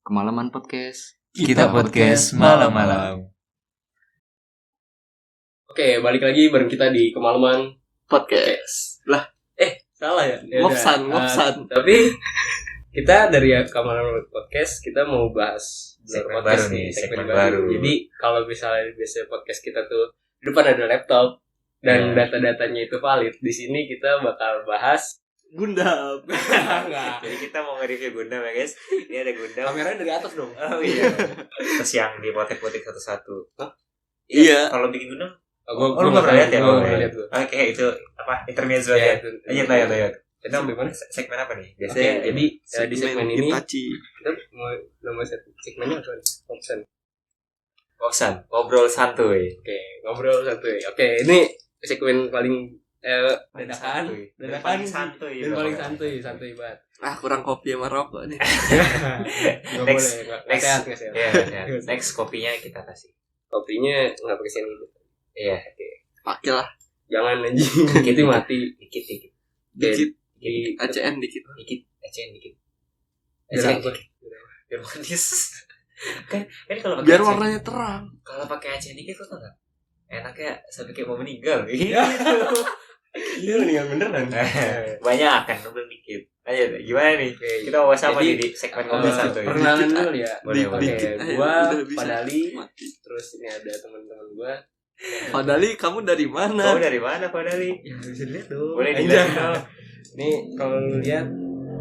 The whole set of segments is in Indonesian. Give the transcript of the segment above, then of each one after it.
Kemalaman Podcast. Kita podcast malam-malam. Oke, balik lagi bareng kita di Kemalaman Podcast. Lah, salah ya? ngopsan. Tapi kita dari Kemalaman Podcast kita mau bahas Segmen podcast baru nih, segmen baru. baru. Jadi kalau misalnya biasanya podcast kita tuh di depan ada laptop dan data-datanya itu valid, di sini kita bakal bahas Gundam. enggak. Jadi kita mau nge-review Gundam ya guys. Ini ada Gundam. Kameranya dari atas dong. Oh iya. Terus yang dipotek-potek satu-satu. Hah? Iya. Kalau bikin Gundam. Gua Lu nggak pernah lihat ya? Gua nggak lihat gua. Oke, itu apa? Intermezzo Ya, ya. itu. Lanjut. Itu sampai mana? Segmen apa nih? Oke, Biasanya jadi di segmen ini Itachi. kita mau nama segmennya apa nih? Option. Boxan, ngobrol santuy. Oke, ngobrol santuy. Oke, ini segmen paling dadakan Dan paling santuy. dan paling santuy banget. Kurang kopi sama rokok nih. Nggak Next. boleh, nggak Next. sehat. Iya, ya. Next kopinya kita kasih. Kopinya nggak pakai cyanida. Iya, Pakai lah. Jangan anjing, itu mati. dikit. Dikit. Di ACN dikit. Ecen dikit. Biar apa? Biar manis. kan kalau pakai Biar ACN warnanya terang. kalau pakai ACN dikit tuh enggak enaknya sampai kayak mau meninggal gitu. Iya nih yang beneran. Banyak kan belum dikit. Ayo gimana nih? Oke, Kita mau bahas apa jadi, nih di segmen ngobrol santuy? perkenalan Dikit, dulu ya. Boleh, Oke, boleh. Dikit aja, gua udah bisa. Padali, Mati. terus ini ada teman-teman gua. Padali, kamu dari mana? Kamu dari mana Pak Dali? Ya bisa dilihat dong. Boleh Anjay. dilihat dong. Nih kalau lu lihat,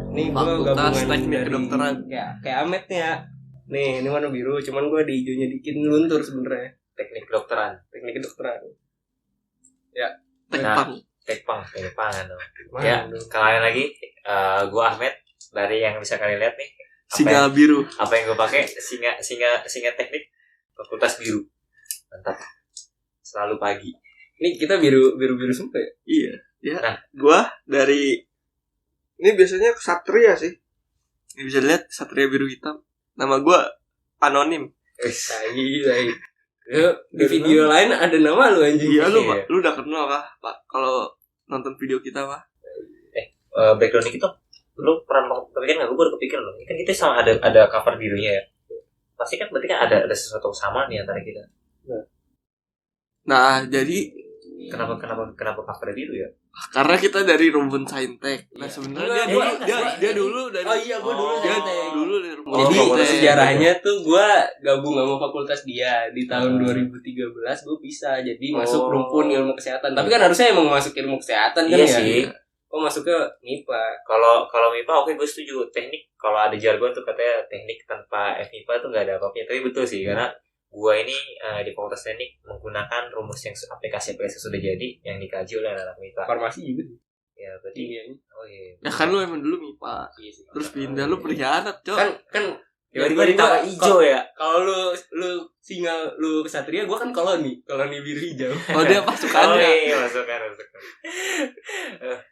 nih gua Fakultas gabungan Teknik dari Kedokteran. kayak Amet nih ya. Nih, ini warna biru, cuman gua di hijaunya dikit luntur sebenarnya. Teknik kedokteran. Teknik kedokteran. Tekpang. Tekpangan dong. Mana Ya, dong? kalian lagi gua Ahmed dari yang bisa kalian lihat nih. Singa biru. Apa yang gue pakai? Singa teknik Fakultas Biru. Mantap. Selalu pagi. Ini kita biru semua ya? Iya. Ya. Nah. Gua dari. Ini biasanya Satria sih. Ini bisa lihat Satria biru hitam. Nama gua anonim. Tai. Yuk, di video lain ada nama lu anjing. Iya, Iya. lu udah kenal kah, Pak? Kalau nonton video kita mah. Background kita lu pernah kepikiran nggak? Gue baru kepikiran loh. Ini kan kita sama ada cover birunya ya. Pasti kan berarti kan ada sesuatu sama nih antara kita. Nah, jadi Kenapa cover biru ya? karena kita dari Rumpun Saintek. Nah, Iya. sebenarnya Enggak, dia dulu dari Oh iya, gua dulu dia Saintek. dulu dari Rumpun Jadi Fakultas Saintek. sejarahnya tuh gue gabung sama fakultas dia di tahun Hmm. 2013 gue bisa jadi masuk rumpun ilmu kesehatan. Tapi kan harusnya emang masuk ilmu kesehatan kan Iya ya. sih. Kok masuknya MIPA? Kalau MIPA oke gue setuju. Teknik kalau ada jargon tuh katanya teknik tanpa FMIPA tuh nggak ada apa-apa. Tapi betul sih karena gua ini di fakultas teknik menggunakan rumus yang aplikasi sudah jadi yang dikaji oleh anak MIPA. Farmasi juga. Ya berarti. Iya. Oh iya. Ya kan lu emang dulu MIPA. Iya sih. Terus pindah lu berkhianat, Cok. Kan Tiba-tiba ditambah hijau ya. Kalau lu singa lu kesatria, gue kan koloni biru hijau. Oh, dia Oh pasukannya. iya masukkan.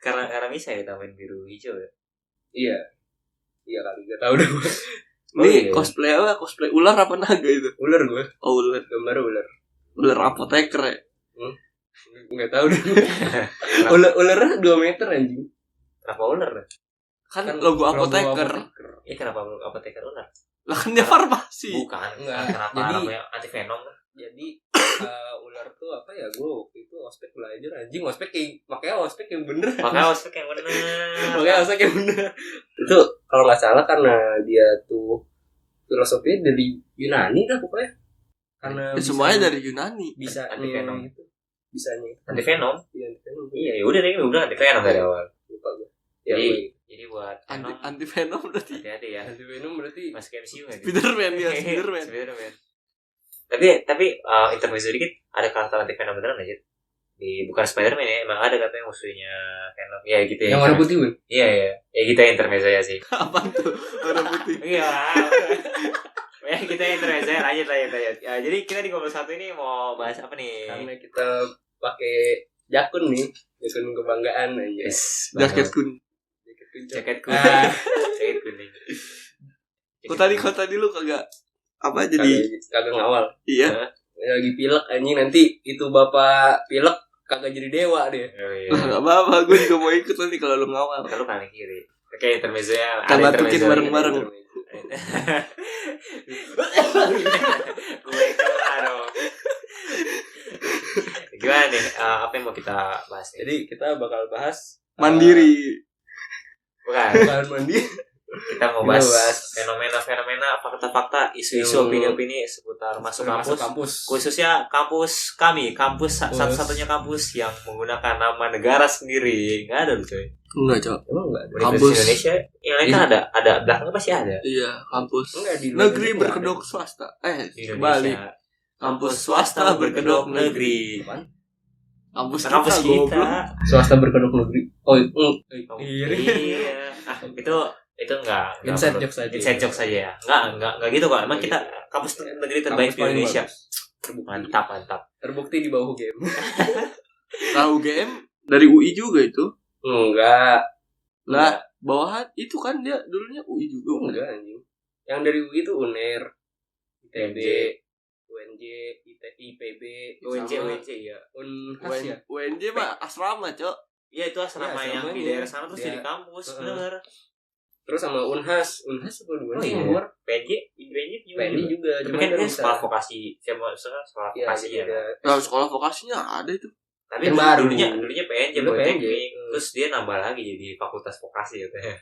Karena bisa ya tambahin biru hijau ya. Iya kali gak tahu deh gue. Oh, Nih iya. cosplay apa? Cosplay ular apa naga itu? Ular gue, Oh, ular. gambar ular. Ular apoteker ya. Nggak tahu deh. Ularnya 2 meter anjing. Kenapa ular? Kan logo apoteker. Iya kenapa apoteker ular? Lah kan dia farmasi. Bukan. Enggak. Kenapa Jadi- namanya anti venom? Jadi ular tuh apa ya? Gue waktu itu ospek belajar anjing, makanya ospek yang bener. Makanya ospek yang bener. Makanya ospek yang bener. Itu kalau nggak salah karena dia tuh filosofinya dari Yunani lah pokoknya. Karena Ya, semuanya dari Yunani. bisa Anti venom. itu. Bisanya itu. Anti venom. Iya, anti venom. Iya, ya udah deh, udah anti venom dari awal. Lupa gue. Ya, Jadi buat venom Anti venom berarti. hati-hati ya. anti venom berarti Masuk MCU aja. Spiderman ya, Spiderman. Spiderman. Tapi intermezzo dikit ada karakter anti venom beneran aja. Bukan Spiderman ya, emang ada katanya musuhnya venom. Ya gitu ya. yang warna putih kan? Iya. Ya kita intermezzo ya sih. Apaan tuh? Warna putih. Iya. Ya kita intermezzo ya, lanjut. Ya, jadi kita di Ngobrol Satu ini mau bahas apa nih? Karena kita pakai jakun nih, jakun kebanggaan aja. Jaket kuning. Jaket kuning. Jaket kuning. Kok tadi lu kagak apa jadi kagak ngawal. iya. Lagi pilek anjing, nanti itu bapak pilek kagak jadi dewa deh. Oh iya. Lah enggak apa-apa, gue juga mau ikut nanti kalau lu ngawal. Kalau kanan kiri. Oke, intermezzonya Kita ada batukin intermezzo. bareng-bareng. Gue kalah dong. Gimana nih? Apa yang mau kita bahas nih? Jadi kita bakal bahas Mandiri. Bukan. Bukan mandiri. Kita mau bahas fenomena-fenomena, fakta-fakta, isu-isu, opini-opini seputar masuk kampus. Khususnya kampus kami, satu-satunya kampus yang menggunakan nama negara sendiri. Nggak ada loh coy. Enggak, Cok. Emang enggak? Universitas Kampus. Indonesia yang lain kan ada belakangnya pasti ada. Iya, kampus Enggak, di luar negeri Indonesia berkedok swasta. Di Kembali. Indonesia. Kampus swasta berkedok negeri. Apaan? Kampus Kampus kita, goblok. kita. Swasta berkedok negeri. Oh, Iya. Itu enggak Inside perlu. joke saja. Inside joke saja ya. Enggak gitu kok. Emang kita kampus negeri terbaik Kampus di paling Indonesia. bagus. Mantap. Terbukti di bawah game. Tahu UGM dari UI juga itu. Enggak. Lah, bawahan itu kan dia dulunya UI juga. Enggak anjing. Yang dari UI itu UNER, ITB, UNJ, IPB, UNJ sama ya. Unhas ya. UNJ mah asrama, Cok. Iya itu asrama Iya, yang di asramanya. daerah sana terus Dia- jadi kampus, Heeh. bener. Terus sama Unhas apa dua Oh sih iya. yang luar? PNJ juga. juga, Tapi cuman kan kan dia bisa. sekolah vokasi, sekolah Iya, vokasi ya. beda. Nah, sekolah vokasinya ada itu. Tapi Yang baru. dulunya PNJ, Dulu Politeknik. PNJ. Terus dia nambah lagi jadi fakultas vokasi katanya.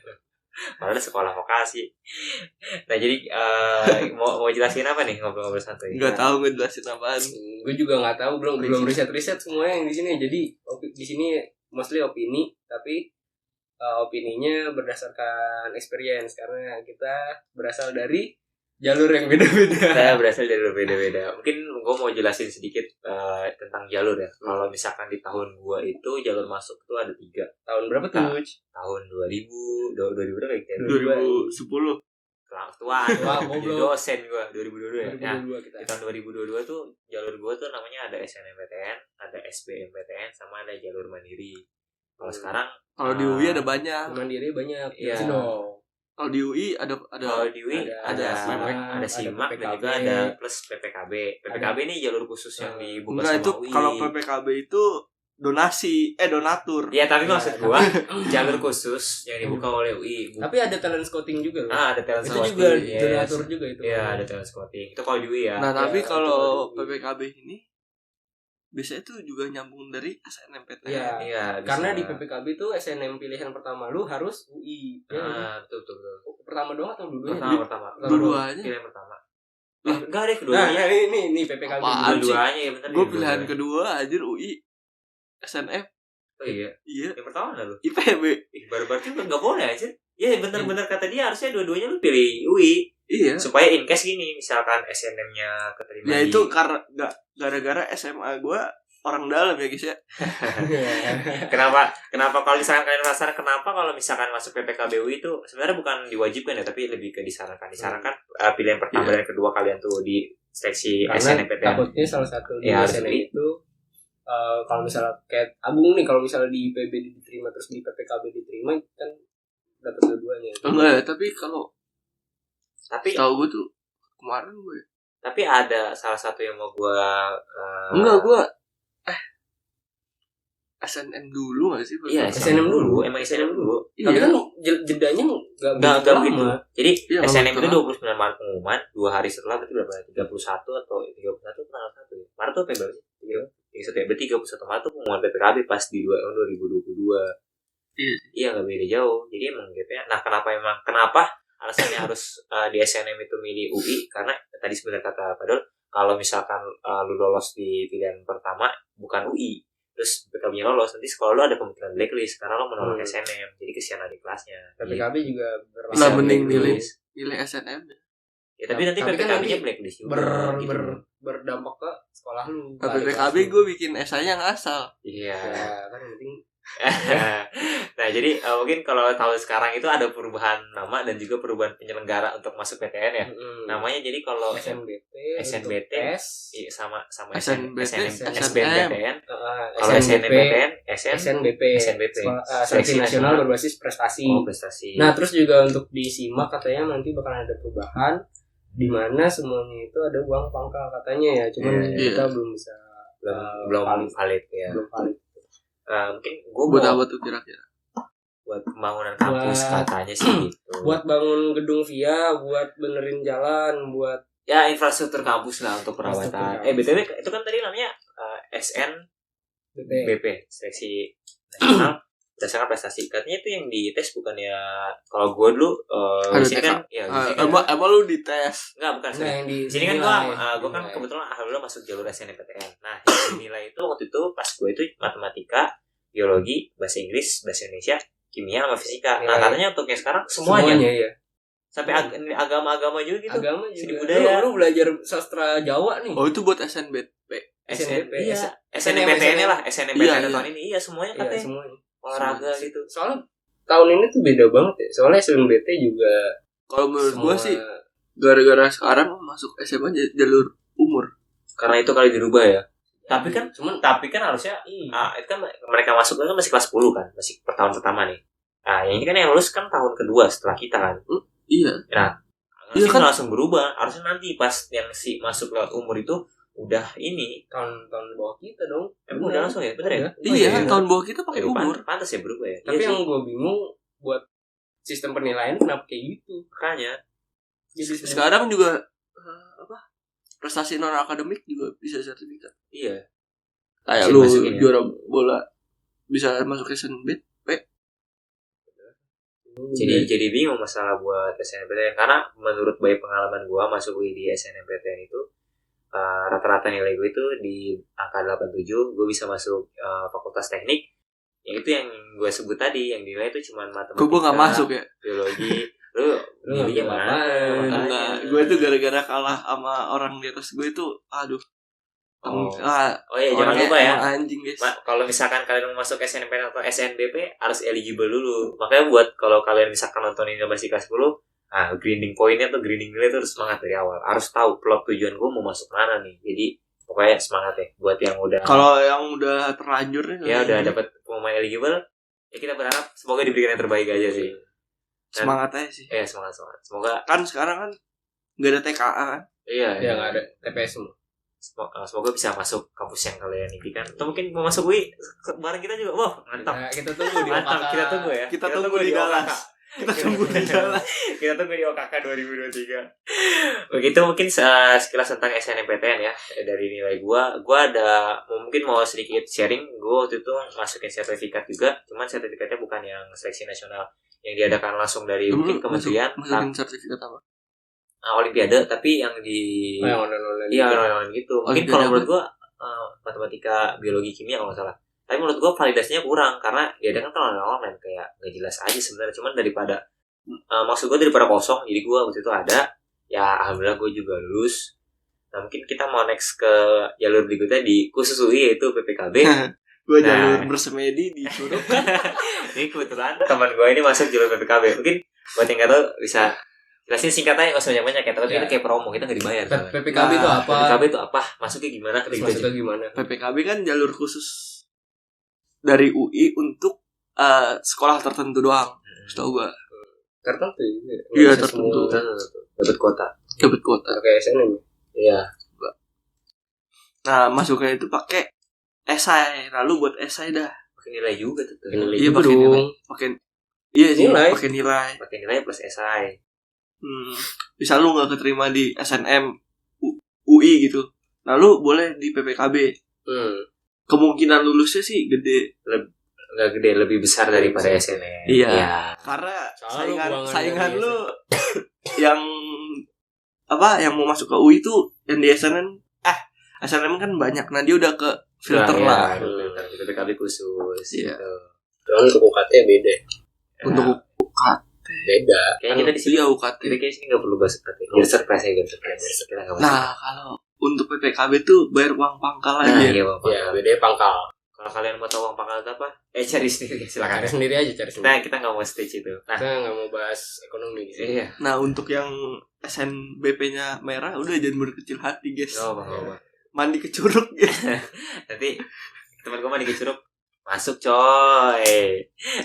Padahal sekolah vokasi. Nah jadi mau jelasin apa nih ngobrol-ngobrol santai? Enggak tahu ngejelasin apaan. Gue juga nggak tahu, belum riset semua yang di sini. Jadi di sini mostly opini, tapi opininya berdasarkan experience karena kita berasal dari jalur yang beda-beda. Saya berasal dari beda-beda. Mungkin gue mau jelasin sedikit tentang jalur ya. Kalau misalkan di tahun gue itu jalur masuk itu ada 3. Tahun berapa tuh? Tahun 2000 berapa ya? 2010. Tuan, Wah, jadi goblok. dosen gue 2022 ya. Nah, 2022 kita. di tahun 2022 tuh jalur gue tuh namanya ada SNMPTN, ada SBMPTN, sama ada jalur mandiri. Kalau sekarang Kalau di UI ada banyak. Mandiri banyak. Iya. Jelasin dong. Kalau di UI ada kalau di UI ada ada SIMAK, SIMAK dan PPKB. juga ada plus PPKB. PPKB ini jalur khusus yang dibuka enggak sama itu UI. kalau PPKB itu donatur. Ya tapi Iya. maksud gua jalur khusus yang dibuka oleh UI. Tapi ada talent scouting juga loh. Ada talent Itu scouting. juga Yes. donatur juga itu. Iya, ada talent scouting. Itu kalau di UI ya. Nah, tapi Ya, kalau itu PPKB ini biasanya itu juga nyambung dari SNMPTN. Iya. Iya, Karena bisa. di PPKB itu SNM pilihan pertama lu harus UI. Ya, betul. pertama doang atau dua-duanya? Pertama. Dua-duanya. Pilihan pertama. Lah, enggak deh Nah, keduanya. ini PPKB. Apaan? Dua-duanya ya benar. Gue pilihan kedua anjir UI SNF. Oh iya. Iya, Yang pertama enggak lu? IPB. Berarti enggak boleh aja. Ya benar-benar kata dia harusnya dua-duanya lu pilih UI. Iya. Supaya in case gini, misalkan SNM-nya keterima Ya di itu karena gara-gara SMA gue orang dalam ya guys ya. Kenapa kalau misalkan kalian penasaran kenapa kalau misalkan masuk PPKB UI itu sebenarnya bukan diwajibkan ya, tapi lebih ke disarankan pilihan pertama dan kedua kalian tuh di seleksi Karena SNMPTN. takutnya salah satu di Ya, harus SNM UI. itu kalau misalnya kayak Agung nih, kalau misalnya di IPB diterima terus di PPKB diterima kan dapat dua-duanya. Enggak ya, tapi kalau Tapi tahu gue tuh kemarin gue. tapi ada salah satu yang mau gua Enggak, gue SNM dulu gak sih? Iya, SNM dulu, emang SNM dulu. Tapi Iya. kan jedanya nggak Enggak begitu. lama. Jadi Iya, SNM itu betul. 29 Maret pengumuman, 2 hari setelah berarti berapa? 31 atau 31 tanggal 1 ya. Maret tuh apa ya berarti? 31 ya. Berarti 31 Maret tuh pengumuman PPKB pas di 2022. Iya. Iya, enggak beda jauh. Jadi emang gitu ya. Nah, kenapa alasannya harus di SNM itu milih UI? Karena tadi sebenarnya kata Pak Dol, kalau misalkan lu lolos di pilihan pertama bukan UI, terus PPKB-nya lolos, nanti sekolah lu ada kemungkinan blacklist karena lu menolak SNM. Jadi kesian adik kelasnya. PPKB juga berlaku. Lah, mending blacklist. milih SNM. Ya, tapi nanti Tapi kan PPKB-nya nanti blacklist juga gitu. berdampak ke sekolah lu. Nah, PPKB gue bikin esainya ngasal. Iya. Ya, kan yang penting Nah, jadi mungkin kalau tahun sekarang itu ada perubahan nama dan juga perubahan penyelenggara untuk masuk PTN ya. Namanya jadi kalau SNBT, SNBT, untuk S, sama SNBT, SBMPTN. Kalau SNBP, SNMPTN, SNBP, SNBP. Seleksi Nasional Berbasis Prestasi. Oh, prestasi. Nah, terus juga untuk di SIMAK katanya nanti bakalan ada perubahan di mana semuanya itu ada uang pangkal katanya ya. Cuman Iya. kita belum bisa belum valid ya. belum valid. Mungkin gue Buat apa tuh kira-kira? buat pembangunan kampus katanya sih gitu. Buat bangun gedung via, buat benerin jalan, buat ya infrastruktur kampus lah untuk perawatan. BTW itu kan tadi namanya SNBP, seleksi nasional berdasarkan prestasi. Katanya itu yang dites bukan ya, kalau gue dulu ada di sini TK. kan ya Emang lu dites? enggak bukan nah, yang di di sini kan gue kan dinilai. kebetulan alhamdulillah masuk jalur SNMPTN. Nah, yang dinilai itu waktu itu pas gue itu matematika, biologi, bahasa Inggris, bahasa Indonesia, kimia sama fisika. Nah, Nilai. katanya untuk yang sekarang semuanya ya. sampai agama-agama juga gitu. Agama Seni juga. budaya. Lu belajar sastra Jawa nih. Oh, itu buat SNBP. SNBP. Iya, SNMPTN lah, SNMPTN Iya, tahun ini. Iya, semuanya Iya, katanya. semuanya. Olahraga gitu. Soalnya tahun ini tuh beda banget ya. Soalnya SNBT juga Kalau menurut semua gua sih gara-gara sekarang masuk SMA jalur umur. Karena itu kali dirubah ya. Tapi kan harusnya iya. itu kan mereka masuk kan masih kelas 10 kan, masih tahun pertama nih. Nah, yang ini kan yang lulus kan tahun kedua setelah kita kan. Iya. Nah, Iya harusnya kan? langsung berubah. Harusnya nanti pas yang si masuk lewat umur itu udah ini. tahun di bawah kita dong. Emang udah langsung ya, bener ya? Iya, tahun bawah kita pakai umur. Pantas ya berubah ya. Tapi Iya yang sih, gue bingung buat sistem penilaian kenapa kayak gitu? makanya. Jadi Sekarang juga prestasi non akademik juga bisa sertifikat. Iya. Kayak Bisa lu masukin ya? juara bola bisa masuk SNBP. Jadi bingung masalah buat SNMPTN karena menurut banyak pengalaman gue masuk di SNMPTN itu rata-rata nilai gue itu di angka 87, gue bisa masuk fakultas teknik. Yang itu yang gue sebut tadi, yang nilai itu cuma matematika, Gue gak masuk ya. biologi. Lu nilainya mana? Enggak, gue tuh gara-gara kalah sama orang di atas gue itu, aduh. Oh iya, jangan orangnya lupa ya. emang anjing guys. Kalau misalkan kalian mau masuk SNMPTN atau SNBP harus eligible dulu. Makanya buat kalau kalian misalkan nonton ini masih kelas 10, grinding pointnya tuh, grinding nilai tuh harus semangat dari awal. Harus tahu plot tujuan gue mau masuk mana nih. Jadi pokoknya semangat ya buat yang udah. Kalau yang udah terlanjur nih, ya udah dapat pemain eligible, ya kita berharap semoga diberikan yang terbaik aja sih. semangat aja sih. Semangat. Semoga Kan sekarang kan nggak ada TKA kan. iya. ya nggak ada TPS semua. Semoga bisa masuk kampus yang kalian impikan. Atau mungkin mau masuk UI bareng kita juga. Wah, mantap. Kita tunggu di Mantap, OKK. kita tunggu ya. Kita tunggu di Dallas. Kita tunggu di Dallas. Kita tunggu di OKK 2023. Begitu mungkin sekilas tentang SNMPTN ya. Dari nilai gua ada mungkin mau sedikit sharing. Gua waktu itu masukin sertifikat juga, cuman sertifikatnya bukan yang seleksi nasional yang diadakan langsung dari mungkin kementerian. Masukin sertifikat apa? Olimpiade, tapi yang di yang online. iya online gitu. Mungkin Olimpiade kalau apa? menurut gua matematika, biologi, kimia kalau nggak salah. Tapi menurut gua validasinya kurang karena diadakan kan online kayak nggak jelas aja sebenarnya. Cuman daripada maksud gua daripada kosong, jadi gua waktu itu ada. Ya alhamdulillah gua juga lulus. Nah mungkin kita mau next ke jalur berikutnya di khusus UI yaitu PPKB. Gue Nah. jalur bersemedi di Curug. Ini kebetulan teman gua ini masuk jalur PPKB. Mungkin buat yang nggak tahu bisa jelasin singkat aja, nggak usah banyak ya. Tapi Ya. itu kayak promo, kita nggak dibayar. soalnya. PPKB itu apa? PPKB itu apa? Masuknya gimana? Terus Gitu aja. masuknya gimana? PPKB kan jalur khusus dari UI untuk sekolah tertentu doang. Setahu gue. Tertentu ya. Iya, Nggak bisa tertentu. semua. Dapat kuota. Dapat kuota. Pakai SNM. Iya. Nah masuknya itu pakai esai. Lalu buat esai dah. Pakai nilai juga tuh. Nilai Iya juga pakai dong. nilai. Iya sih. Nilai. Pakai nilai. Pakai nilai plus esai. Bisa lu nggak keterima di SNM UI gitu. Lalu boleh di PPKB. Kemungkinan lulusnya sih gede. Nggak gede, lebih besar daripada SNM. Iya. Karena Soalnya saingan buangan dari lu yang yang mau masuk ke UI tuh yang di SNM SNM kan banyak. Nah dia udah ke filter lah. Filter PPKB khusus. Iya. Gitu. Soalnya untuk UKT beda. Untuk UKT Beda. Kayaknya kita di sini iya UKT. kita kayak sini nggak perlu bahas UKT. Biar surprise aja, biar surprise. Kita nggak bahas. Nah kalau untuk PPKB tuh bayar uang pangkal Nah, aja. iya, Bang. Ya, bedanya pangkal. Kalau kalian mau tahu uang pangkal itu apa? Cari sendiri, silakan. Cari sendiri aja, cari sendiri. Nah, kita nggak mau stage itu. Nah, Kita nggak mau bahas ekonomi di sini. iya. Nah untuk yang SNBP-nya merah udah jangan berkecil hati guys. Oh, Bang. Mandi ke curug guys. Nanti teman gue mandi ke Curug masuk coy.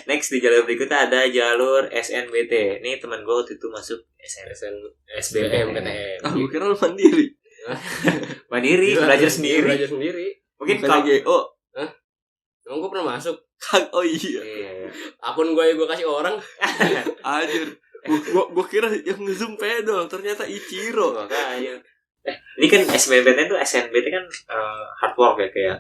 Next di jalur berikutnya ada jalur SNBT. Ini teman gue waktu itu masuk SBM. Ah gue kira lu mandiri. Mandiri, belajar sendiri. Belajar sendiri. Mungkin Bukan kalau GO. Emang gue pernah masuk. Oh iya. Akun gue kasih orang. Anjir. Gue kira yang nge-zoom pedol, ternyata Ichiro. Makanya. Ini kan SNBT kan hard work ya,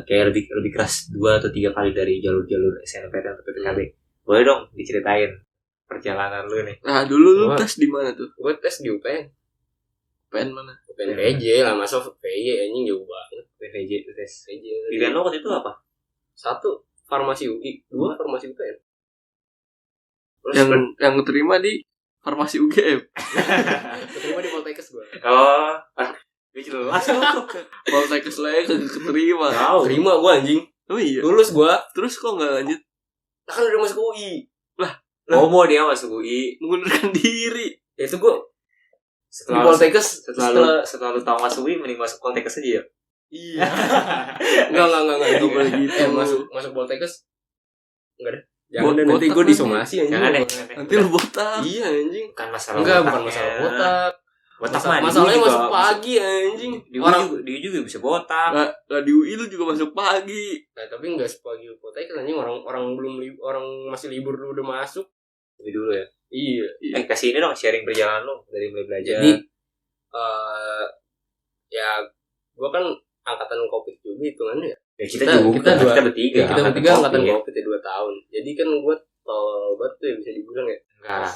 kayak lebih keras 2 atau 3 kali dari jalur SNMPT atau PPKB. Boleh dong diceritain perjalanan lu nih. Nah, dulu lu tes di mana tuh? Gue tes di UPN. UPN mana? UPN PJ lah, masuk PJ anjing jauh banget. PJ tes. PJ. Pilihan lo waktu itu apa? 1 farmasi UI, 2 farmasi UPN. Terus yang keterima di farmasi UGM. Keterima di Poltekkes gue. Oh, dia jelas lo. Poltekkes lagi keterima. Terima gue anjing. Oh iya. Lulus gue. Terus kok nggak lanjut? Nah, kan udah masuk UI. Lah. Mau dia masuk UI, mengundurkan diri. Ya itu gue. Setelah Poltekkes, setelah lu tahu masuk UI, mending masuk Poltekkes aja ya. Iya. Enggak Itu boleh gitu. Masuk Poltekkes. Enggak deh. Jangan deh, nanti gue disomasi anjing. Jangan deh. Nanti lu botak. Iya anjing. Bukan masalah botak. Masalahnya masuk pagi anjing. Dia juga bisa botak. Lah di UI lu juga masuk pagi. Nah, tapi enggak sepagi Poltekkes anjing, orang masih libur lu udah masuk. Lebih dulu ya. Iya. Kasih ini dong sharing perjalanan lu dari mulai belajar. Jadi ya gue kan angkatan Covid juga hitungannya ya. Ya kita bertiga angkatan Covid ya 2 tahun. Jadi kan gue tol banget tuh ya, bisa dibilang ya.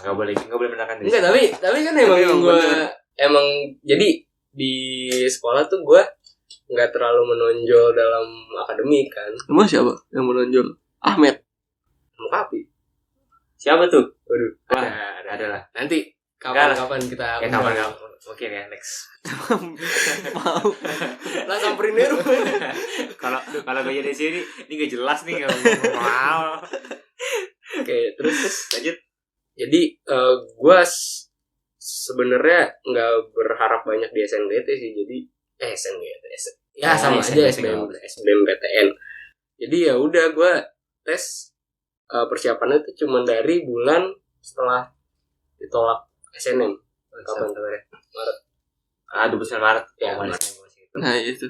Enggak boleh menangkan diri. Enggak, tapi kan emang jadi di sekolah tuh gue nggak terlalu menonjol dalam akademik kan. Emang siapa yang menonjol? Ahmed. Mukapi. Siapa tuh? Waduh. Ada lah. Nanti kapan kita kapan. Oke ya, next. Mau lah samperin deh. Kalau gak jadi sini, ini gak jelas nih. Wow. Oke, terus lanjut. Jadi gue sebenarnya nggak berharap banyak di SNBT sih. Jadi SNBT ya sama aja SBMPTN. Jadi ya udah gue tes persiapannya itu cuma dari bulan setelah ditolak SNM. Kapan terakhir? Maret. 29 Maret. Ya, nah itu.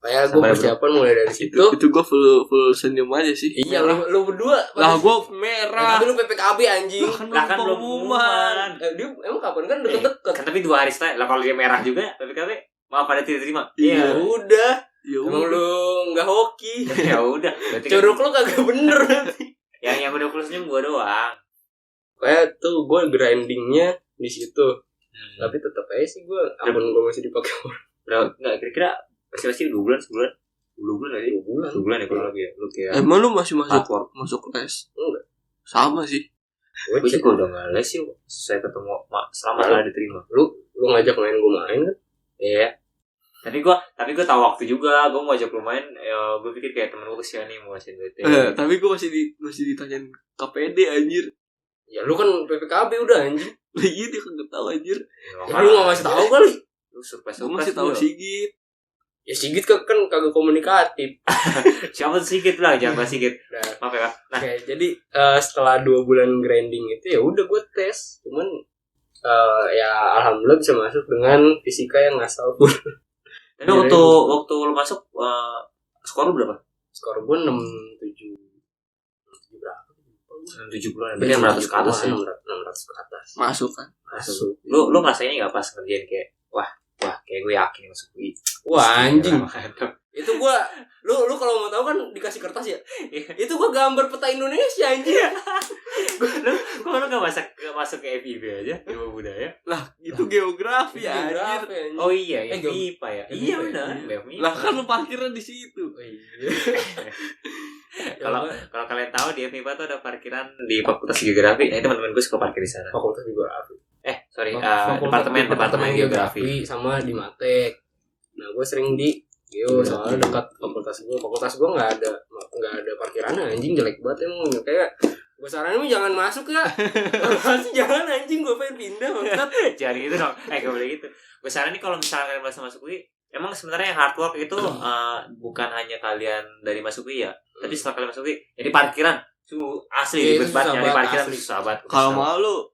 Kayak gue persiapan mulai dari situ. Itu gue full senyum aja sih. Iya, lu berdua. Lah gue merah. Tapi lu PPKB anjing. Lah kan belum pengumuman. Dia emang kapan kan deket-deket. Kan tapi 2 hari setelah. Lah kalau dia merah juga PPKB, maaf pada tidak terima. Iya, udah. Ya emang lu enggak hoki. Ya udah. Curug lu kagak bener nanti. Yang udah full senyum gue doang. Kayak tuh gue grindingnya di situ. Tapi tetap aja sih gue akun gue masih dipakai orang. Nggak kira-kira pasti 2 bulan sebulan 2 bulan aja 2 bulan ya kalau lagi ya lu kayak emang lu masih masuk les? Enggak, sama sih. Gue juga udah nggak les sih saya ketemu selama saya diterima. Lu ngajak main gue main kan? Iya. Tapi gue tahu waktu juga. Gue mau ajak lu main. Ya, gue pikir kayak temen gue kesian nih mau ngasih duit. Tapi gue masih ditanyain KPD anjir. Ya lu kan PPKB udah anjir. Iya dia kagak tahu anjir. Ya, lu nggak masih tahu kali. Lu surprise masih tahu Sigit. Ya Sigit kan kagak komunikatif. Siapa tuh Sigit lah, jangan bahas Sigit. Maaf ya Kak. Nah, okay, jadi setelah 2 bulan grinding itu ya udah gue tes. Cuman ya alhamdulillah bisa masuk dengan fisika yang ngasal pun. Tapi waktu lu masuk skor lu berapa? Skor gue 67 berapa? 7 bulan. Berarti 600 ke atas ya. 600 ke atas. Masuk kan? Masuk. Lu ngerasainnya enggak pas ngerjain kayak wah kayak gue yakin masuk UI. Wah anjing. Itu gua lu kalau mau tahu kan dikasih kertas ya. Itu gua gambar peta Indonesia anjing. Kok lu enggak masuk ke FIB aja? Ilmu budaya. Lah, itu geografi anjir. Oh iya, ya IPA ya. Iya benar. Lah kan lu parkirnya di situ. Kalau kalian tahu di FIPA tuh ada parkiran di Fakultas Geografi. Nah, teman-teman gue suka parkir di sana. Fakultas Geografi. Departemen Geografi sama di Matek. Nah, gue sering di Geo soalnya dekat fakultas gue nggak ada parkirannya anjing, jelek banget emang. Kayak gue saranin jangan masuk ya. Pasti jangan anjing, gue pengen pindah banget. Jangan gitu dong. Gak boleh gitu. Gue saranin kalau misalnya kalian masuk UI, emang sebenarnya yang hard work itu bukan hanya kalian dari masuk UI ya, tapi setelah kalian masuk UI, jadi parkiran asli ribet banget, nyari parkiran susah banget. Kalau mau lu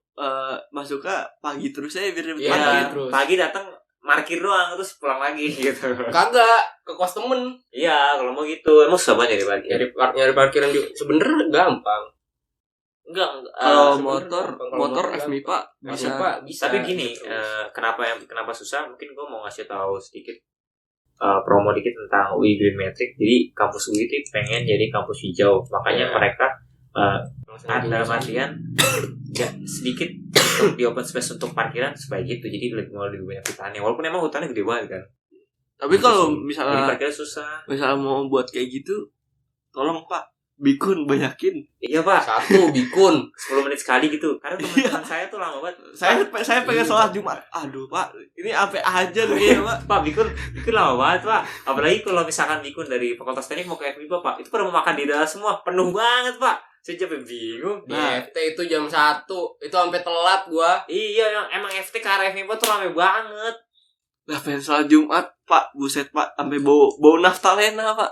masuknya pagi terus aja biar parkir. Pagi datang parkir doang terus pulang lagi gitu. Kagak, ke kos temen. Iya, kalau mau gitu. Emang susah banget nyari parkir. Nyari parkiran juga sebenernya gampang. Enggak, kalau motor FMIPA bisa. Tapi gini, kenapa susah? Mungkin gue mau ngasih tahu sedikit promo dikit tentang UI Green Metric. Jadi kampus UI itu pengen jadi kampus hijau, makanya mereka ada latihan ya sedikit untuk di open space untuk parkiran supaya gitu. Jadi lebih banyak hutannya. Walaupun emang hutannya gede banget kan. Tapi kalau misalnya parkirnya susah. Misalnya mau buat kayak gitu, tolong Pak, bikun banyakin. Iya Pak, 1 bikun 10 menit sekali gitu. Karena teman-teman saya tuh lama banget. Saya pengen sholat Jumat. Aduh Pak, ini apa aja nih ya Pak. Pak, bikun lama banget Pak. Apalagi kalau misalkan bikun dari Fakultas Teknik mau ke FMIPA Pak, itu pada mau makan di dalam semua, penuh banget Pak. Saya capek bingung. Di FT itu jam 1, itu sampai telat gua. Iya, emang FT ke arah FMIPA tuh rame banget. Lah pengen sholat Jumat Pak, buset Pak, sampai bau naftalena Pak.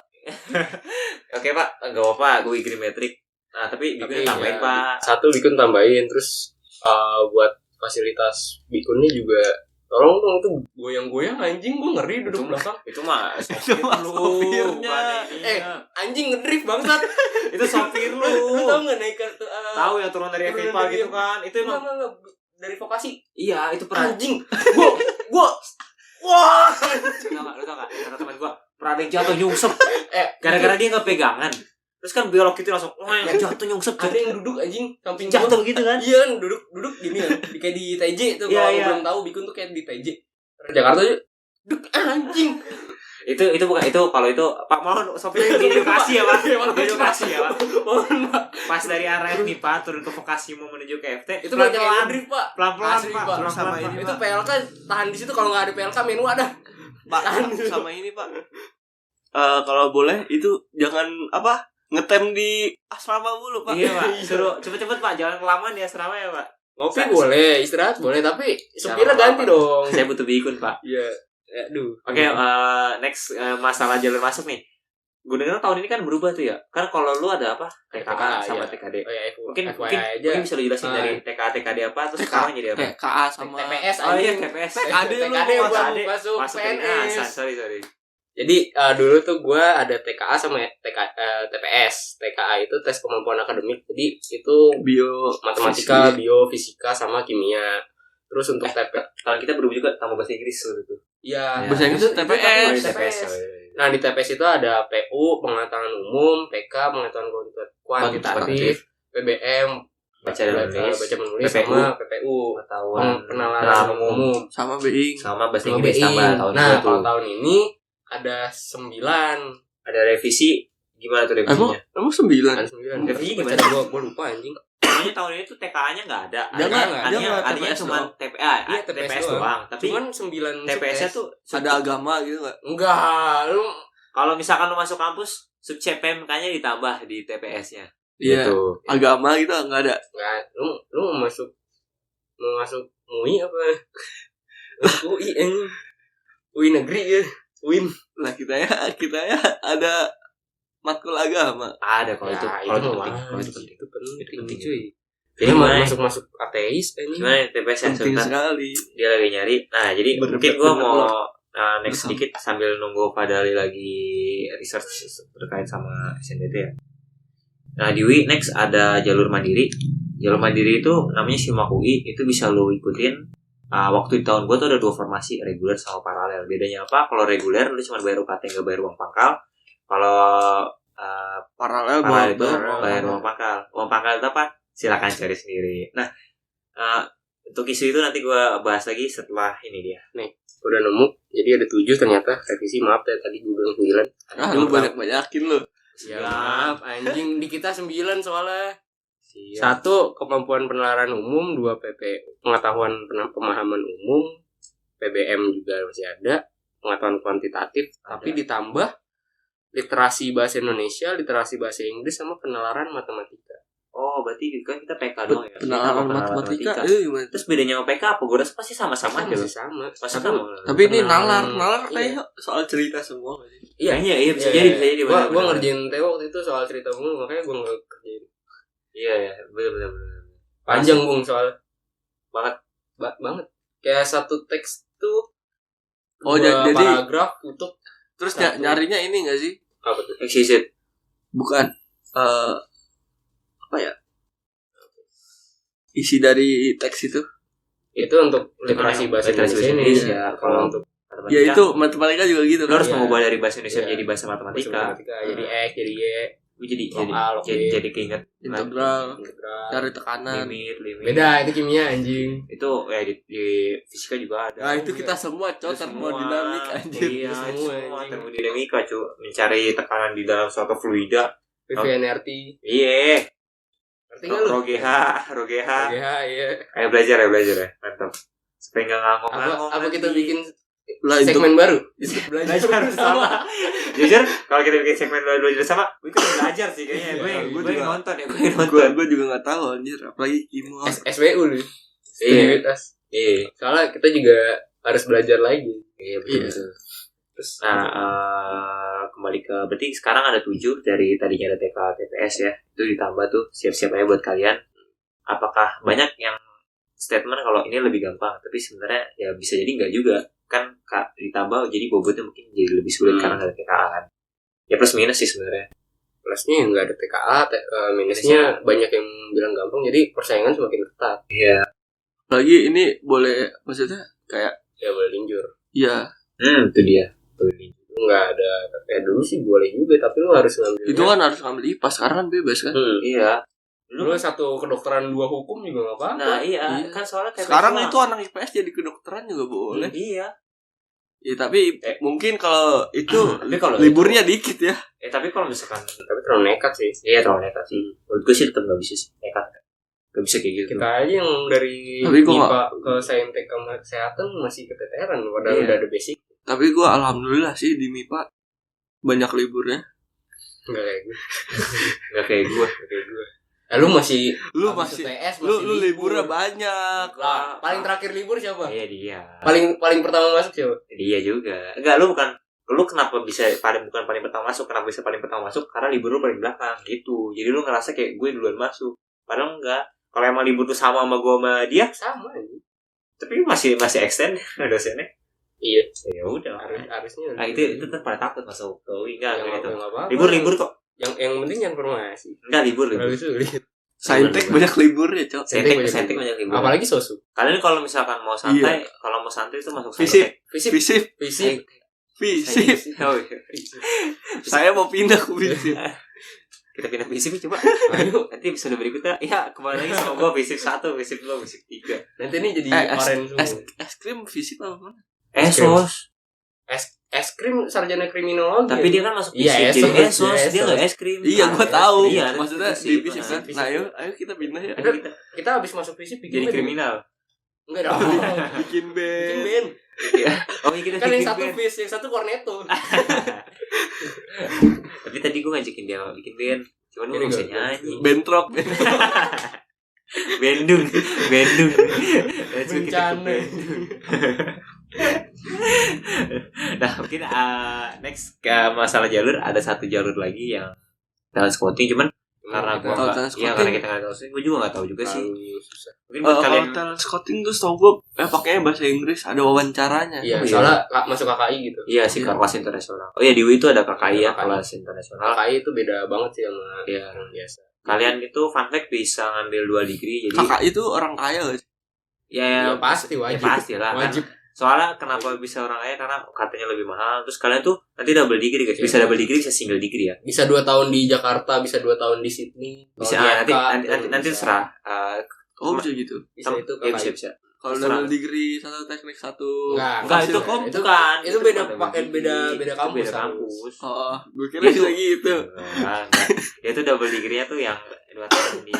Oke Pak, enggak apa-apa, gue Green Metric. Nah, tapi bikun tambahin Pak. 1 bikun tambahin, terus buat fasilitas bikunnya juga tolong dong, itu goyang-goyang anjing, gue ngeri duduk belakang. Itu mah sopirnya. Anjing ngedrift bangsat. Itu sopir lu. Lu tahu enggak naik tahu ya turun dari FIPA gitu kan. Itu emang dari vokasi. Iya, itu pernah Anjing. Gua wah. Lu tau gak? Karena teman gua pernah ada yang jatuh nyungsep. Gara-gara dia enggak pegangan. Terus kan belok gitu langsung yang jatuh nyungsep. Ada yang duduk anjing samping jatuh gitu kan. Iya kan, duduk gini kan. Kayak di TJ tuh, kalau belum tahu bikun tuh kayak di TJ. Jakarta aja. Duduk anjing. Itu bukan itu, kalau itu Pak mohon sopir di edukasi ya Pak. Edukasi ya Pak. Pas dari arah FMIPA turun ke vokasi mau menuju ke FT itu pelan-pelan drift Pak. Pelan-pelan Pak. Sama ini itu PLK tahan di situ, kalau enggak ada PLK menu ada. Pak, sama ini Pak. Kalau boleh itu jangan ngetem di asrama dulu Pak. Iya Pak. Suruh cepet-cepet Pak, jangan kelamaan di asrama ya Pak. Ngopi boleh, istirahat boleh, tapi supirnya ganti dong. Saya butuh bikun Pak. Iya. Aduh. Oke, next masalah jalur masuk nih. Gue dengar tahun ini kan berubah tuh ya. Kan kalau lu ada apa? TKA sama TKD. Oh, ya, mungkin bisa lu jelasin dari TKA TKD apa terus sekarang jadi apa? TKA sama TPS. Oh iya, TPS. TKD lu masuk PNS. Sorry. Jadi dulu tuh gue ada TKA sama TPS. TKA itu tes kemampuan akademik. Jadi itu matematika, bio, fisika sama kimia. Terus untuk kalau kita berubah juga tambah bahasa Inggris gitu. Iya. Bahasa Inggris TPS. Nah di TPS itu ada PU pengetahuan umum, PK pengetahuan kuantitatif, PBM baca menulis sama PPU pengenalan umum sama BI sama bahasa Inggris tambah tahun. Nah kalau tahun ini ada 9. Ada revisi, gimana tuh revisinya? Emang 9? Revisi gimana? Gue lupa anjing. Makanya tahun ini tuh TKA-nya nggak ada. Adanya cuma TPS doang. Tapi cuman 9 TPS-nya tuh ada agama gitu nggak? Enggak. Lu kalau misalkan lu masuk kampus, sub CPMK-nya ditambah di TPS-nya. Iya. Gitu. Agama gitu nggak ada. Nggak. Lu mau masuk UI apa? UI anjing. UI negeri ya. UIN. Nah kita ya ada matkul agama. Ada kalau itu penting cuy. Jadi masuk ateis ini. Gimana TPS penting sekali. Dia lagi nyari. Nah, jadi mungkin gua mau next sedikit sambil nunggu Fadali lagi research terkait sama SNBT ya. Nah, di UI next ada jalur mandiri. Jalur mandiri itu namanya SIMAK UI, itu bisa lo ikutin. Waktu di tahun gue tuh ada 2 formasi, reguler sama paralel. Bedanya apa? Kalau reguler lu cuma bayar UKT, nggak bayar uang pangkal. Kalau paralel itu bayar uang pangkal. Uang pangkal itu apa? Silakan cari sendiri. Nah, untuk isu itu nanti gue bahas lagi setelah ini dia. Nih, udah nemu. Jadi ada 7 ternyata revisi. Maaf ya tadi gue bilang 9. Lu banyak-banyakin lu. Maaf anjing, di kita 9 soalnya. 1 kemampuan penalaran umum, 2 pengetahuan pemahaman umum, PBM juga masih ada, pengetahuan kuantitatif, tapi ditambah literasi bahasa Indonesia, literasi bahasa Inggris sama penalaran matematika. Oh, berarti kan kita PK doang ya. Penalaran matematika. Terus bedanya sama PK apa? Gue rasa pasti sama-sama aja. Sama. Tapi ini nalar kayak soal cerita semua. Iya, bisa jadi. Gua ngerjain Teo waktu itu soal cerita mulu, makanya gua enggak kerjain. Iya, benar. Panjang Bung soal banget. Banget. Kayak satu teks tuh jadi paragraf untuk terus nyarinya ini enggak sih? Apa tuh? Exit. Bukan. Apa ya? Isi dari teks itu. Itu untuk literasi bahasa Indonesia. Kalau untuk matematika. Ya itu matematika juga gitu. Lo harus mengubah dari bahasa Indonesia menjadi bahasa matematika. Jadi X, jadi Y. Jadi keinget integral, cari tekanan, limit. Beda itu kimia anjing. Itu ya di fisika juga ada. Nah, itu kita semua termodinamik anjing. Iya, semua termodinamika, cuy. Mencari tekanan di dalam suatu fluida. PVNRT. Iya. Ngerti enggak lu? Rogeha. Iya. Ayo belajar ya. Mantap. Supaya enggak ngangong-ngangong. Apa kita bikin segmen baru? Belajar bersama. Jujur, kalau kita bikin segmen belajar sama, gue kan belajar sih kayaknya. Gue juga nonton ya, gue juga nggak tahu anjir, apalagi IMO. SWU lu. Iya. Soalnya kita juga harus belajar lagi. Iya betul. Terus kembali ke berarti sekarang ada 7 dari tadinya ada TK TPS ya. Itu ditambah tuh siap-siap aja buat kalian. Apakah banyak yang statement kalau ini lebih gampang, tapi sebenarnya ya bisa jadi enggak juga. Kan ditambah jadi bobotnya mungkin jadi lebih sulit karena ada TKA kan. Ya plus minus sih sebenarnya. Plusnya nggak ada TKA, minusnya banyak yang bilang gampang, jadi persaingan semakin ketat. Iya. Lagi ini boleh maksudnya kayak ya boleh linjur. Iya. Itu dia. Boleh linjur. Nggak ada kayak dulu sih boleh juga, tapi lu harus ngambil. Itu kan harus ngambil IPA, sekarang kan bebas kan? Iya. Lu satu kedokteran 2 hukum juga nggak apa-apa. Nah iya. Kan soalnya kayak sekarang itu anak IPS jadi kedokteran juga boleh. Iya. Ya tapi mungkin kalau itu kalau liburnya itu, dikit ya. Tapi kalau misalkan terlalu nekat sih. Iya terlalu nekat sih. Menurut gue sih tetap nggak bisa sih nekat. Gak bisa kayak gitu. Kita aja yang dari MIPA ke saintek ke kesehatan masih keteteran, padahal udah ada basic. Tapi gue alhamdulillah sih di MIPA banyak liburnya. Enggak kayak gue. Lu masih TS, lu liburnya banyak. Lah, paling terakhir libur siapa? Iya dia. Paling pertama masuk siapa? Dia juga. Enggak, lu kenapa bisa bukan paling pertama masuk? Kenapa bisa paling pertama masuk? Karena libur lu paling belakang gitu. Jadi lu ngerasa kayak gue duluan masuk. Padahal enggak. Kalau emang libur tuh sama gue sama dia, sama aja. Tapi masih extend dosennya. Iya. Ya udah. Harusnya. Nah, itu tetap pada takut masuk ke UI enggak gitu. Libur kok. Yang penting informasi. Enggak libur. Saintek banyak liburnya, Cok. Saintek banyak libur. Apalagi sosu. Kalian kalau misalkan mau santai, kalau mau santai itu masuk fisip. Oh, iya. Saya mau pindah ke fisip. Kita pindah fisip coba. Ayo, nanti episode berikutnya ya kembali lagi sama gua fisip 1, fisip 2, fisip 3. Nanti ini jadi oren semua. Es krim fisip apa mana? Esos. Es krim sarjana kriminologi. Tapi dia kan masuk fisip jadi esos, dia enggak es krim. Iya, gua tahu. Iya, maksudnya di fisip kan. Nah, ayo kita pindah ya. Kita habis masuk fisip bikin jadi kriminal. Enggak dong. Bikin band. Oh, iya kita kan yang satu fish, yang satu cornetto. Tapi tadi gue ngajakin dia bikin band. Cuman gue gak bisa nyanyi. Bentrok. Bendung. Bencana. Nah mungkin next ke masalah jalur. Ada satu jalur lagi yang talent scouting. Cuman karena gue karena kita gak tahu sih. Gue juga gak tahu juga sih. Mungkin buat kalian talent scouting tuh setau gue pakainya bahasa Inggris. Ada wawancaranya. Iya soalnya masuk KKI gitu. Iya sih kelas internasional. Oh iya di UI itu ada KKI ya, kelas internasional. KKI itu beda banget sih sama yang biasa. Kalian itu fun fact bisa ngambil 2 degree. Jadi KKI itu orang kaya gak sih? Ya pasti wajib. Ya pasti lah. Wajib. Soalnya kenapa bisa orang kaya karena katanya lebih mahal. Terus kalian tuh nanti double degree guys. Bisa double degree, bisa single degree ya. Bisa 2 tahun di Jakarta, bisa 2 tahun di Sydney. Bisa nanti terserah. Bisa gitu. Bisa itu ya, bisa. Kalau double degree 1 teknik 1. Enggak itu bukan. Itu beda kampus. Oh, gue kira bisa gitu. Enggak. Ya itu double degree-nya tuh yang 2 tahun di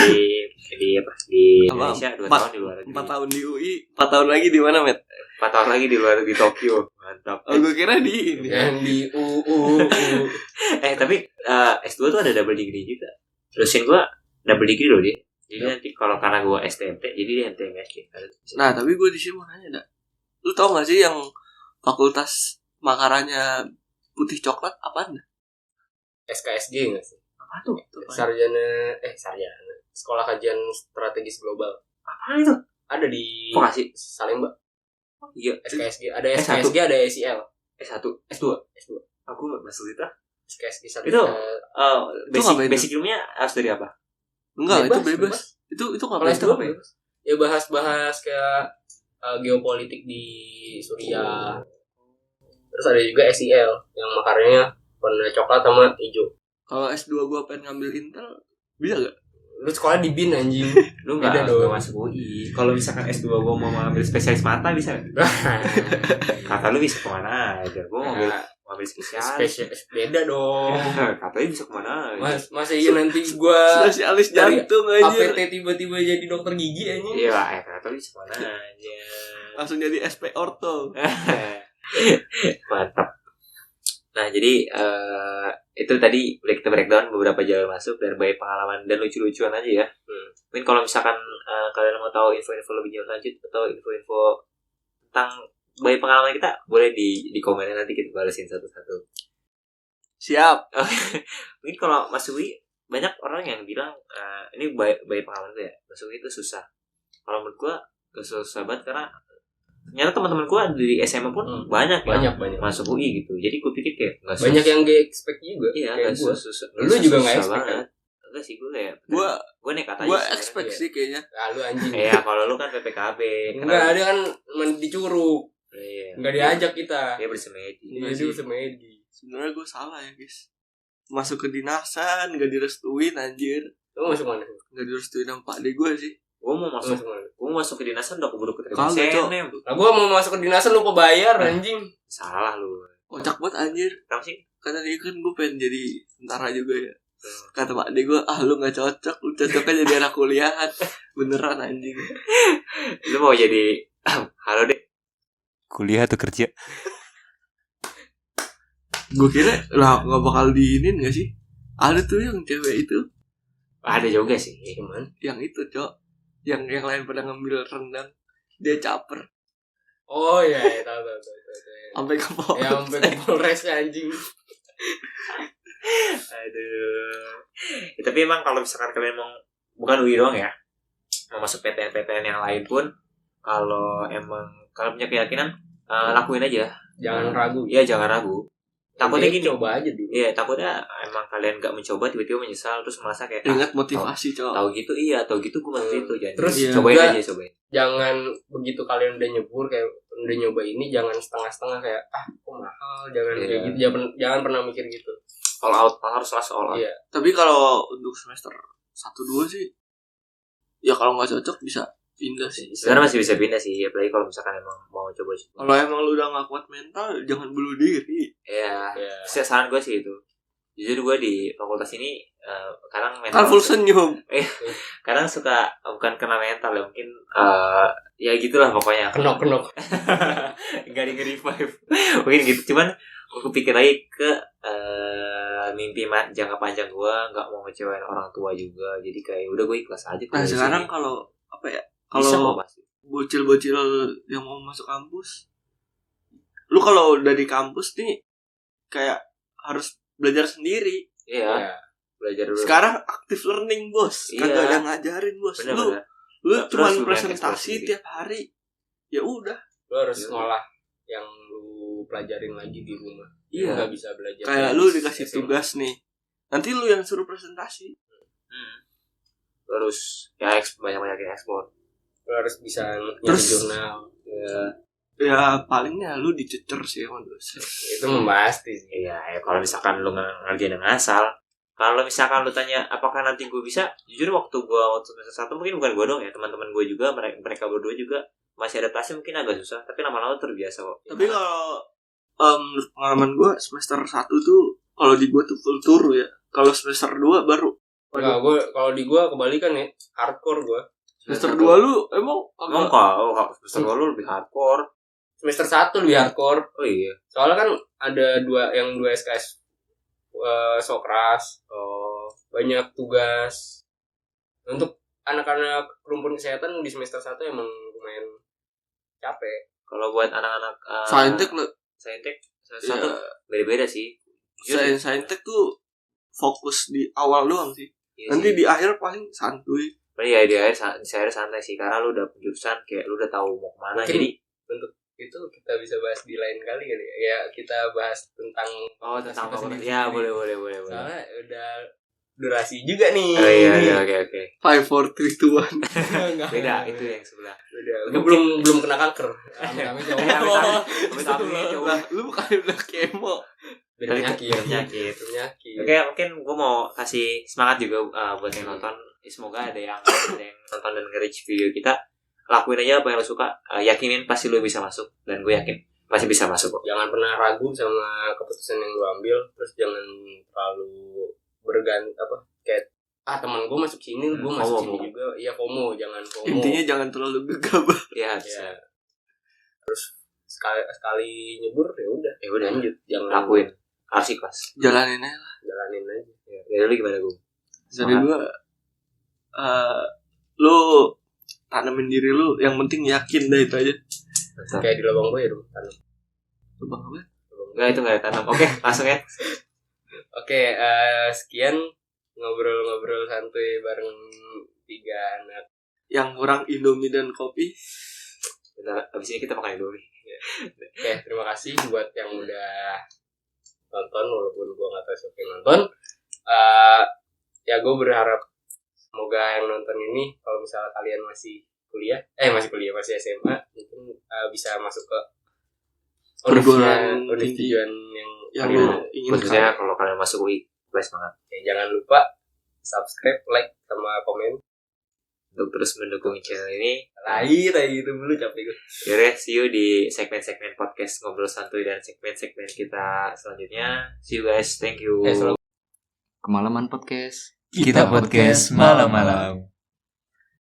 Indonesia, 2 tahun di luar negeri. 4 tahun di UI, 4 tahun lagi di mana, Met? 4 tahun lagi di luar di Tokyo. Mantap. Oh, gue kira di ini. Yang di UU. Tapi S2 tuh ada double degree juga. Terusin gua double degree loh dia. Jadi nanti kalau karena gue STMT, jadi dia NTMS. Nah, tapi gue di sini mau nanya, dah. Lu tau gak sih yang fakultas makaranya putih coklat apaan? SKSG gak sih? Apa tuh? Sarjana Sekolah Kajian Strategis Global. Apa itu? Ada di Vokasi Salemba. Iya. SKSG ada SKSG ada SIL. S2. Aku masuk itu. SKSG 1. Itu basic ilmunya harus dari apa? Enggak, itu bebas. Itu kalau S2 bebas. Ya bahas kayak geopolitik di Suriah. Terus ada juga SIL yang makarnya warna coklat sama hijau. Kalau S2 gua pengen ngambil Intel, bisa gak? Lu sekolah di BIN anjing. Lu enggak masuk UI. Kalau misalkan S2 gua mau ngambil spesialis mata bisa enggak? Kata lu bisa kemana aja. Gua mau ngambil spesialis. Beda dong. Katanya bisa kemana aja. Masa iya nanti gua spesialis jantung aja. APT tiba-tiba jadi dokter gigi anjing. Iya, kata bisa kemana aja. Langsung jadi SP orto. Mantap. Nah, jadi itu tadi udah kita breakdown beberapa jalur masuk dari baik pengalaman dan lucu-lucuan aja ya. Mungkin kalau misalkan kalian mau tahu info-info lebih lanjut atau info-info tentang baik pengalaman kita, boleh di komennya, nanti kita balesin satu-satu. Siap. Mungkin kalau Mas Wi, banyak orang yang bilang ini baik pengalaman tuh ya, masuk itu susah. Kalau menurut gua gak susah banget karena ternyata teman-teman gue di SMA pun banyak masuk UI gitu. Jadi gue pikir kayak nggak banyak yang gak expect juga. Iya, kayak gue. Lu juga nggak expect banget. Enggak sih, gue kayak gue nekat aja. Gue expect sih kayaknya. Lu anjing. Iya, kalau lu kan PPKB. Enggak, ada kan di Curug. Iya. Enggak diajak kita. Dia bersemedi. Dia bersemedi. Sebenarnya gue salah ya guys. Masuk ke dinasan nggak direstuin anjir. Lu masuk mana? Nggak direstuin sama Pak De gue sih. Gue mau masuk ke dinasan udah keburu keterima SNM. Nah, gue mau masuk ke dinasan lupa bayar anjing. Salah lu. Kocak banget anjir. Kenapa sih? Karena dia kan gue pengen jadi tentara juga ya. Kata Pak De gue, lu gak cocok. Lu cocoknya jadi anak kuliahan. Beneran anjing. Lu mau jadi halo deh, kuliah atau kerja? Gue kira lah gak bakal diinin gak sih. Ada tuh yang cewek itu. Ada juga sih. Gimana? Yang itu cok, yang lain pada ngambil rendang, dia caper. Oh iya, tahu. Sampai ke Polres. Ya sampai ke Polres anjing. Aduh. Ya, tapi emang kalau misalkan kalian mau, bukan UI doang ya, mau masuk PTN yang lain pun, kalau emang kalian punya keyakinan, lakuin aja. Jangan ragu. Iya, jangan ragu. Takutnya gini, coba aja dulu. Iya, takutnya emang kalian gak mencoba, tiba-tiba menyesal terus merasa kayak ingat motivasi cok. Tahu gitu gue masuk itu. Jangan terus cobain aja. Jangan begitu kalian udah nyebur kayak udah nyoba ini, jangan setengah-setengah kayak kok mahal, jangan kayak gitu. Jangan pernah mikir gitu. All out, harus all out. Iya. Tapi kalau untuk semester 1-2 sih, ya kalau nggak cocok bisa pindah sih. Sebenarnya masih bisa pindah sih, apalagi kalau misalkan emang mau coba. Kalau emang lu udah nggak kuat mental, jangan bunuh diri. Iya. Saran gue sih itu. Jujur gue di fakultas ini kadang mental. Kan full senyum. Kadang suka bukan kena mental ya, mungkin ya gitulah pokoknya. Kenok. Enggak di revive. Mungkin gitu. Cuman gue pikir lagi ke mimpi jangka panjang gue, nggak mau ngecewain orang tua juga. Jadi kayak udah gue ikhlas aja. Nah sekarang kalau apa ya? Kalau bocil-bocil yang mau masuk kampus, lu kalau udah di kampus nih kayak harus belajar sendiri. Iya. Belajar dulu. Sekarang active learning bos, kagak ada ngajarin bos. Lu cuma presentasi tiap hari. Ya udah. Lu harus ngolah yang lu pelajarin lagi di rumah. Iya. Nggak bisa belajar. Kayak lu dikasih tugas nih, nanti lu yang suruh presentasi. Terus ya banyak-banyakin ekspor. Lu harus bisa nyari jurnal. Ya palingnya lu dicecer sih sama dosen. Itu pasti sih. Iya, kalau misalkan lu ngerjain yang asal. Kalau misalkan lu tanya apakah nanti gue bisa, jujur waktu semester 1 mungkin bukan gue dong ya, teman-teman gue juga, mereka berdua juga masih adaptasi mungkin agak susah, tapi lama-lama terbiasa kok. Tapi kalau pengalaman gue semester 1 tuh kalau di gue tuh full turu ya. Kalau semester 2 baru. Enggak, kalau di gue kebalikan ya, hardcore gue. Semester 2 lu emang kalau semester 2 lu lebih hardcore. Semester 1 lebih hardcore. Oh iya. Soalnya kan ada dua SKS Sokras. Banyak tugas. Untuk anak-anak rumpun kesehatan di semester 1 emang lumayan capek. Kalau buat anak-anak Saintek satu beda-beda sih. Saintek tuh fokus di awal doang sih. Iya nanti sih. Di akhir paling santuy. Iya di akhir santai sih, karena lu udah penjurusan, kayak lu udah tahu mau kemana. Mungkin jadi untuk itu kita bisa bahas di lain kali kali ya. Kita bahas tentang tentang kita fakultas. sendiri. Ya, boleh. Soalnya udah durasi juga nih. Oh iya, oke. 5 4 3 2 1. Beda itu yang sebelah. Beda. Gue belum kena kanker. Amit-amit jauh. Amit-amit jauh. Lah, lu bukan udah kemo. Beda penyakit. Oke, mungkin gue mau kasih semangat juga buat yang nonton. Semoga ada yang nonton dan nge-reach video kita. Lakuin aja apa yang lo suka. Yakinin pasti lo bisa masuk. Dan gue yakin pasti bisa masuk kok. Jangan pernah ragu sama keputusan yang lo ambil. Terus jangan terlalu kayak teman gue masuk sini, gue masuk sini juga. Iya, FOMO, jangan FOMO. Intinya jangan terlalu gegabah. Ya. Terus sekali nyebur ya udah lanjut, jangan lakuin. Harus ikhlas. Jalanin aja. Ya lu gimana gue? Jadi gue lu tanemin diri lu, yang penting yakin dah itu aja. Kayak di lubang gue ya dulu tanam. Lubang apa? Enggak, itu enggak tanam. Oke, langsung ya. Oke, sekian ngobrol-ngobrol santuy bareng 3 anak yang kurang Indomie dan kopi. Bentar, abis ini kita makan Indomie. Oke, terima kasih buat yang udah nonton, walaupun gue nggak tahu siapa yang nonton. Ya gue berharap semoga yang nonton ini, kalau misalnya kalian masih SMA, mungkin bisa masuk ke perguruan tujuan yang ingin. Khususnya kalau kalian masuk UI, semangat. Jangan lupa subscribe, like, sama komen untuk terus mendukung channel ini. Gitu dulu, capek gue. Yaudah, see you di segmen-segmen podcast Ngobrol Santuy dan segmen-segmen kita selanjutnya. See you guys, thank you. Kemalaman podcast. Kita podcast malam-malam.